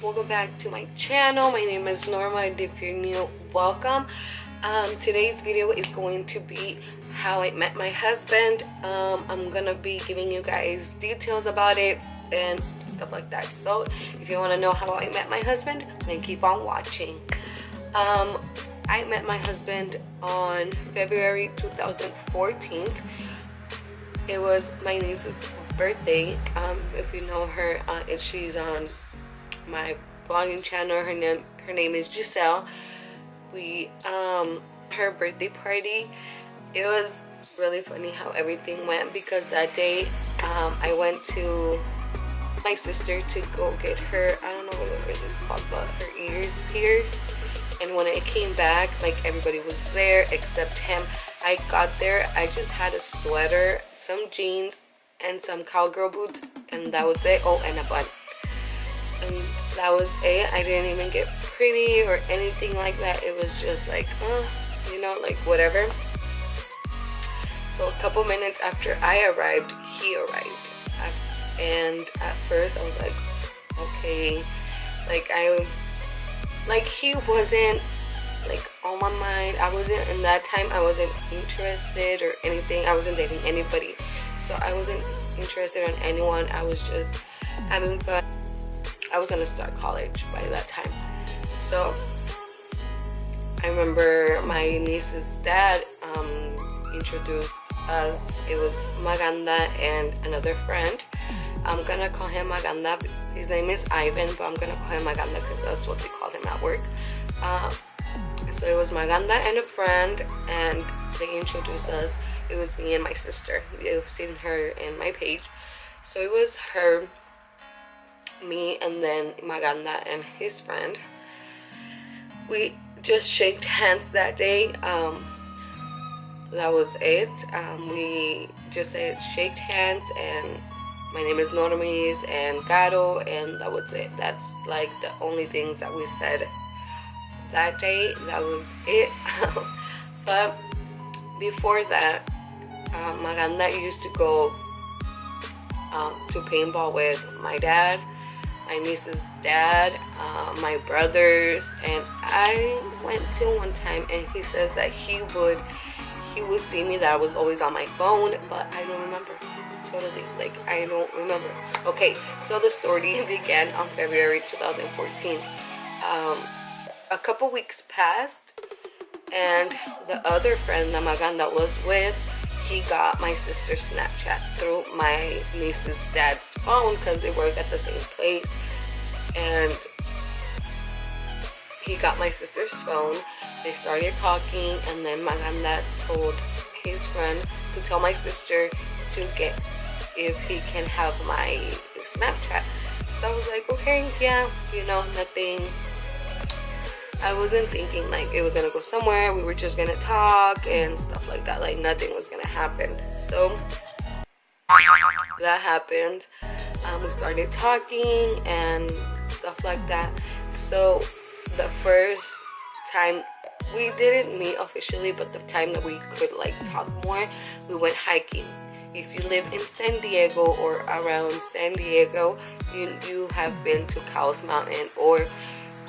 welcome back to my channel. My name is Norma, and if you're new, welcome. Today's video is going to be how I met my husband. I'm gonna be giving you guys details about it and stuff like that. So if you want to know how I met my husband, then keep on watching. I met my husband on February 2014. It was my niece's birthday. If you know her, she's on my vlogging channel. Her name is Giselle. Her birthday party, it was really funny how everything went, because that day I went to my sister to go get her, I don't know what it is called, but her ears pierced. And when I came back, like, everybody was there except him. I got there, I just had a sweater, some jeans, and some cowgirl boots, and that was it. Oh, and a bun. And that was it. I didn't even get pretty or anything like that. It was just like, you know, like whatever. So a couple minutes after I arrived, he arrived. And at first I was like, okay, he wasn't like on my mind. I wasn't, in that time, I wasn't interested or anything. I wasn't dating anybody, so I wasn't interested in anyone. I was just having fun. I was gonna start college by that time. So I remember my niece's dad introduced us. It was Maganda and another friend. I'm gonna call him Maganda. His name is Ivan, but I'm gonna call him Maganda because that's what they call him at work. So it was Maganda and a friend, and they introduced us. It was me and my sister. You've seen her in my page. So it was her, me, and then Maganda and his friend. We just shook hands that day. That was it. We just said shake hands, and my name is Norma and Gato, and that was it. That's like the only things that we said that day. That was it. But before that, Maganda used to go to paintball with my dad, my niece's dad, my brothers, and I went to one time, and he says that he would see me, that I was always on my phone, but I don't remember. Totally, like, I don't remember. Okay, so the story began on February 2014. A couple weeks passed, and the other friend that Maganda was with, he got my sister's Snapchat through my niece's dad's phone, because they work at the same place. And he got my sister's phone. They started talking, and then Maganda told his friend to tell my sister to get if he can have my Snapchat. So I was like, okay, yeah, you know, nothing. I wasn't thinking like it was gonna go somewhere. We were just gonna talk and stuff like that. Like, nothing was gonna happen. So that happened. We started talking and stuff like that. So the first time, we didn't meet officially, but the time that we could like talk more, we went hiking. If you live in San Diego or around San Diego, you have been to Cowles Mountain, or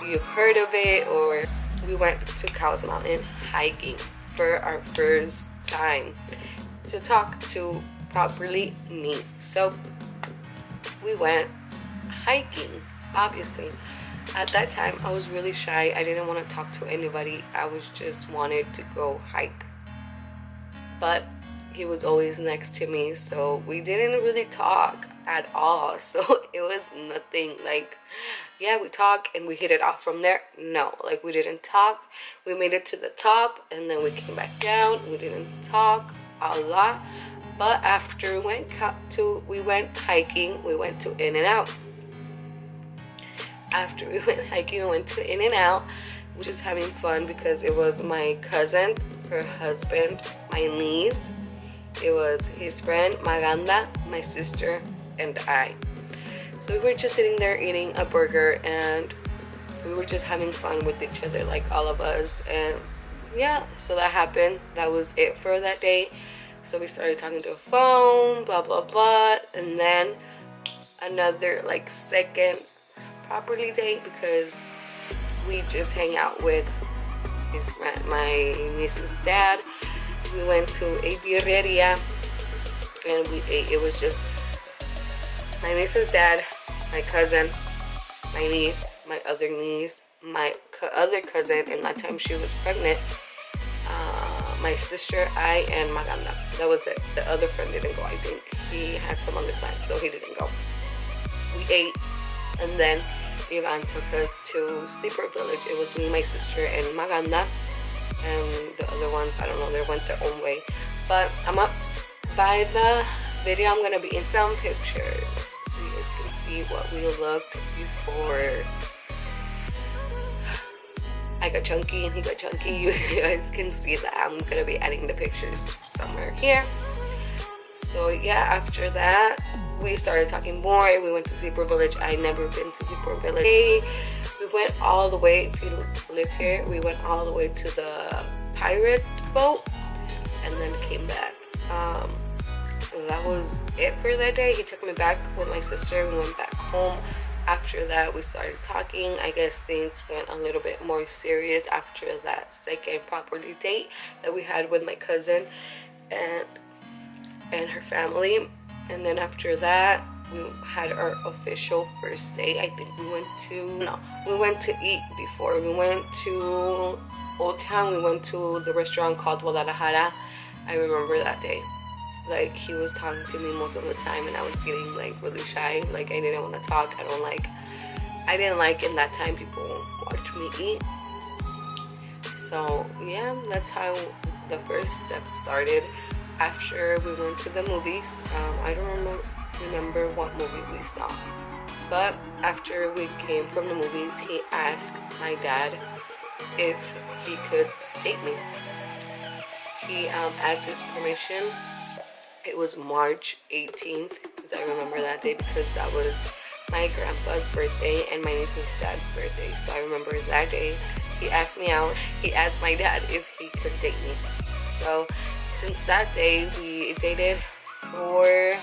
you've heard of it, or we went to Cowles Mountain hiking for our first time to talk, to properly meet. So we went hiking. Obviously, at that time I was really shy. I didn't want to talk to anybody. I was just wanted to go hike, but he was always next to me, so we didn't really talk at all. So it was nothing like, yeah, we talk and we hit it off from there. No, like, we didn't talk. We made it to the top, and then we came back down. We didn't talk a lot. But after we went hiking, we went to In-N-Out. After we went hiking, we went to In-N-Out, which was having fun because it was my cousin, her husband, my niece. It was his friend, Maganda, my sister, and I. So we were just sitting there eating a burger, and we were just having fun with each other, like all of us. And yeah, so that happened. That was it for that day. So we started talking to a phone, blah, blah, blah. And then another like second properly date because we just hang out with my niece's dad. We went to a birreria and we ate. It was just my niece's dad, my cousin, my niece, my other niece, my other cousin, and that time she was pregnant, my sister, I, and Maganda. That was it. The other friend didn't go. I think he had some other plans, so he didn't go. We ate, and then Huband took us to Sleeper Village. It was me, my sister, and Maganda, and the other ones, I don't know, they went their own way. But I'm up by the video. I'm gonna be in some pictures so you guys can see what we looked before I got chunky and he got chunky. You guys can see that. I'm gonna be adding the pictures somewhere here. So yeah, after that we started talking more. We went to Sleeper Village. I never been to Sleeper Village. We went all the way, if you live here, we went all the way to the Pirates boat and then came back. That was it for that day. He took me back with my sister. We went back home. After that we started talking. I guess things went a little bit more serious after that second property date that we had with my cousin and her family. And then after that we had our official first date. I think we went to eat before. We went to Old Town. We went to the restaurant called Guadalajara. I remember that day. Like, he was talking to me most of the time and I was getting like really shy. Like, I didn't want to talk. I didn't like in that time people watch me eat. So yeah, that's how the first step started. After we went to the movies, I don't remember what movie we saw, but after we came from the movies, he asked my dad if he could date me. He asked his permission. It was March 18th, because I remember that day because that was my grandpa's birthday and my niece's dad's birthday. So I remember that day he asked me out. He asked my dad if he could date me. So since that day we dated for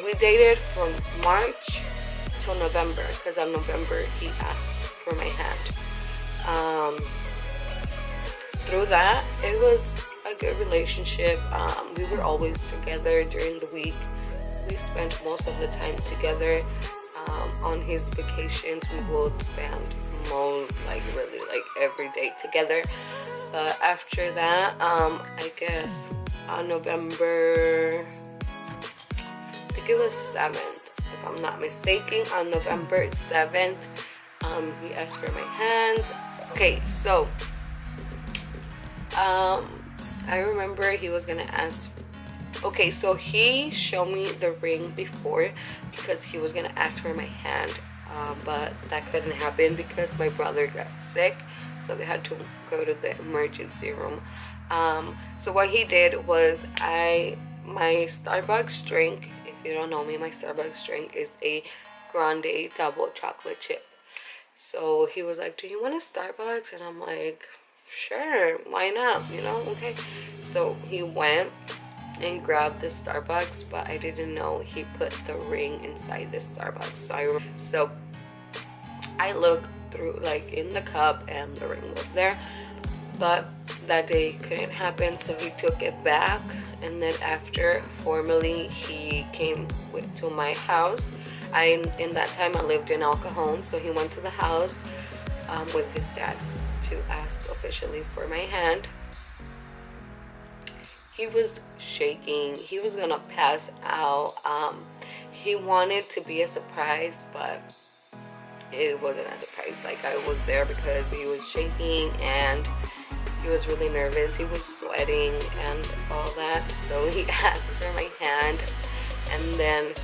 we dated from March till November, because on November he asked for my hand. Through that, it was a good relationship. We were always together during the week. We spent most of the time together. On his vacations, we would spend really every day together. But after that, I guess on November, I think it was 7th, if I'm not mistaken, on November 7th, he asked for my hand. Okay, so I remember he was gonna ask. Okay, so he showed me the ring before because he was gonna ask for my hand, but that couldn't happen because my brother got sick, so they had to go to the emergency room. So what he did was, my Starbucks drink, if you don't know me, my Starbucks drink is a grande double chocolate chip. So he was like, do you want a Starbucks? And I'm like, sure, why not, you know, okay. So he went and grabbed the Starbucks, but I didn't know he put the ring inside the Starbucks. So I looked through in the cup and the ring was there, but that day couldn't happen, so he took it back. And then after, formally, he came to my house. In that time I lived in El Cajon, so he went to the house with his dad to ask officially for my hand. He was shaking. He was gonna pass out. He wanted to be a surprise, but it wasn't a surprise. I was there because he was shaking and he was really nervous. He was sweating and all that. So he asked for my hand, and then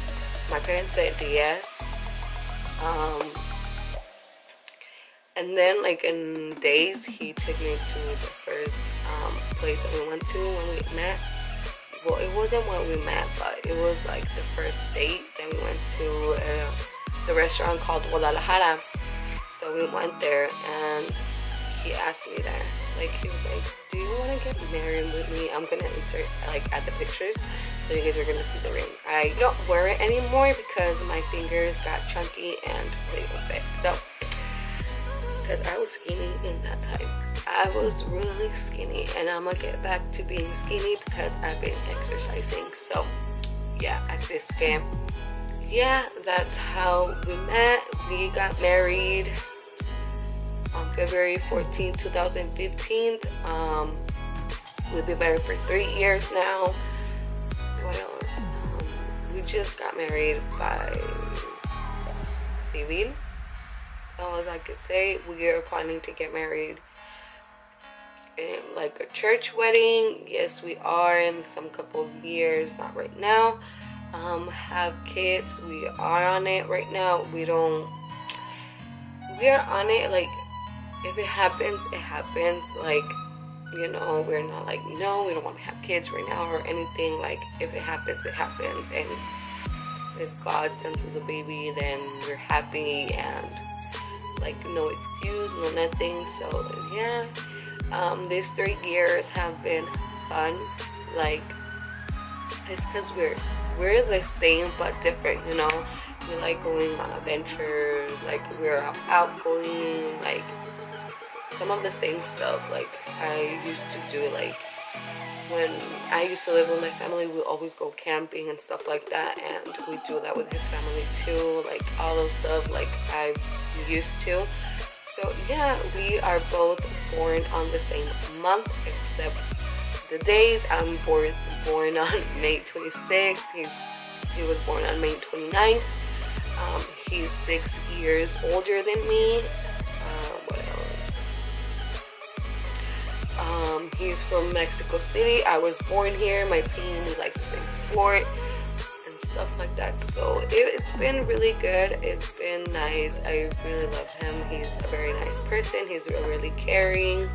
my parents said yes. And then in days, he took me to the first place that we went to when we met. Well, it wasn't when we met, but it was the first date. Then we went to the restaurant called Guadalajara. So we went there, and he asked me that. Like, he was like, do you want to get married with me? I'm gonna insert like at the pictures, so you guys are gonna see the ring. I don't wear it anymore because my fingers got chunky and they don't fit. So, because I was skinny in that time, I was really skinny, and I'm gonna get back to being skinny because I've been exercising. So yeah, así es que yeah, that's how we met. We got married on February 14, 2015. We've been married for 3 years now. What else? We just got married by civil. As I could say, we are planning to get married in like a church wedding. Yes, we are in some couple of years, not right now. Have kids, we are on it right now. We are on it, like, if it happens, it happens. Like, you know, we're not like, no, we don't want to have kids right now or anything. Like, if it happens, it happens. And if God sends us a baby, then we're happy, and like, no excuse, no nothing. So yeah, these 3 years have been fun. Like, it's because we're the same but different, you know. We like going on adventures, like we're outgoing, like some of the same stuff like I used to do. Like, when I used to live with my family, we always go camping and stuff like that, and we do that with his family too. Like, all those stuff, like, I used to. So yeah, we are both born on the same month except the days. I'm born on May 26th. He was born on May 29th. He's 6 years older than me. What else? He's from Mexico City. I was born here. My family like the same sport and stuff like that. So it's been really good. It's been nice. I really love him. He's a very nice person. He's really caring.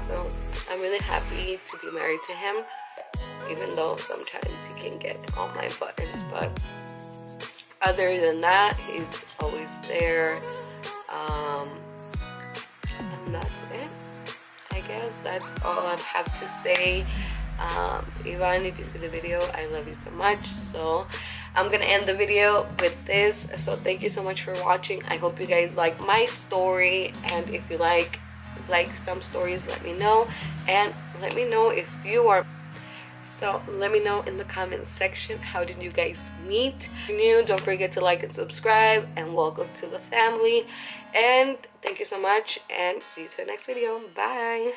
So I'm really happy to be married to him, even though sometimes he can get on my buttons. But other than that, he's always there. And that's it. I guess that's all I have to say. Huband, if you see the video, I love you so much. So I'm gonna end the video with this. So thank you so much for watching. I hope you guys like my story, and if you like some stories, let me know, and let me know if you are. So let me know in the comment section, how did you guys meet? If you're new, don't forget to like and subscribe, and welcome to the family. And thank you so much, and see you to the next video. Bye.